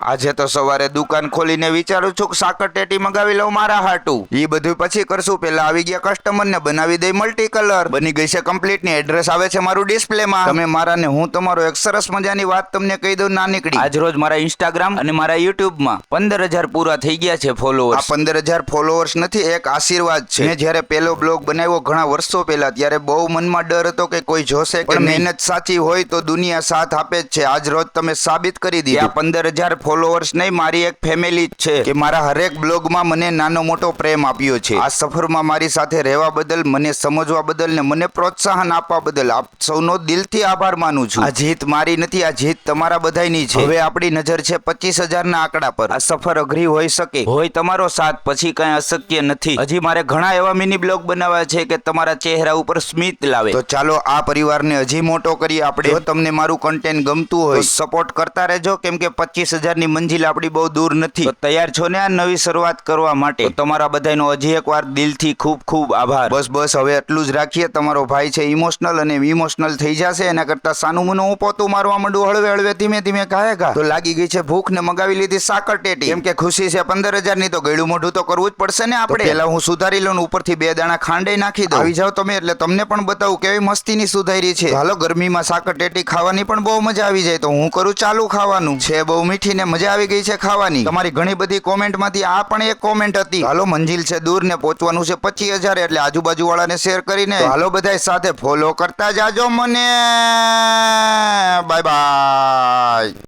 આજે તો સવારે દુકાન ખોલીને વિચારું છું કે સાકર ટેટી મંગાવી લઉં મારા હાટુ. ઈ બધું પછી કરશું, પેલા આવી ગયા કસ્ટમર ને બનાવી દઈ મલ્ટી કલર. બની ગઈ છે કમ્પ્લીટ ની એડ્રેસ આવે છે મારું ડિસ્પ્લે માં. તમે મારા ને હું તમારો એક સરસ મજાની વાત તમને કહી દઉં ના નીકળી. આજ રોજ મારા ઇન્સ્ટાગ્રામ અને મારા યુટ્યુબ માં 15,000 પૂરા થઈ ગયા છે ફોલોઅર્સ. આ 15,000 ફોલોઅર્સ નથી, એક આશીર્વાદ છે. મેં જ્યારે પહેલો બ્લોગ બનાવ્યો ઘણા વર્ષો પહેલા, ત્યારે બહુ મનમાં ડર હતો કે કોઈ જોશે કે મહેનત સાચી હોય તો દુનિયા સાથ આપે જ છે. આજ રોજ તમે સાબિત કરી દીધું. આ 15,000 ફોલોઅર્સ નહીં, મારી એક ફેમિલી જ છે કે મારા હરેક બ્લોગમાં મને નાનો મોટો પ્રેમ આપ્યો છે. આ સફરમાં મારી સાથે રહેવા બદલ, મને સમજવા બદલ ને મને પ્રોત્સાહન આપવા બદલ આપ સૌનો દિલથી આભાર માનું છું. આ જીત મારી નથી, આ જીત તમારા બધાની છે. હવે આપણી નજર છે 25,000 ના આંકડા પર. આ સફર અઘરી હોઈ શકે, હોય તમારો સાથ, પછી કઈ અશક્ય નથી. હજી મારે ઘણા એવા મિની બ્લોગ બનાવવા છે કે તમારા ચહેરા ઉપર સ્મિત લાવે. તો ચાલો આ પરિવારને હજી મોટો કરીએ આપણે. જો તમને મારું કન્ટેન્ટ ગમતું હોય તો સપોર્ટ કરતા રહેજો, કેમ કે 25,000 ની મંજિલ આપણી બહુ દૂર નથી. તો તૈયાર છો ને આ નવી શરૂઆત કરવા માટે? તો તમારા બધાનો હજી એકવાર દિલથી ખૂબ ખૂબ આભાર. બસ હવે એટલું જ રાખીએ. તમારો ભાઈ છે ઇમોશનલ, અને ઇમોશનલ થઈ જશે એના કરતા સાનું મુનું હું પોતું મારવા માંડું હળવે હળવે ધીમે ધીમે ગાયગા. તો લાગી ગઈ છે ભૂખ ને મગાવી લીધી સાકર ટેટી. કેમ કે ખુશી છે 15,000 ની, તો ગળ્યું મોઢું તો કરવું જ પડશે ને આપણે. પેલા હું સુધારી લઉં, ઉપરથી 2 દાણા ખાંડે નાખી દઉં. આવી જાવ તમે એટલે તમને પણ બતાવું કેવી મસ્તીની સુધારી છે. હાલો, ગરમીમાં સાકર ટેટી ખાવાની પણ બહુ મજા આવી જાય. તો હું કરું ચાલુ ખાવાનું. છે બહુ મીઠી ને મજા આવી ગઈ છે ખાવાની. તમારી ઘણી બધી કોમેન્ટ માંથી આ પણ એક કોમેન્ટ હતી. હાલો, મંજિલ છે દૂર ને પહોંચવાનું છે 25,000, એટલે આજુબાજુ વાળાને શેર કરીને હાલો બધાય સાથે ફોલો કરતા જાજો મને. Bye bye.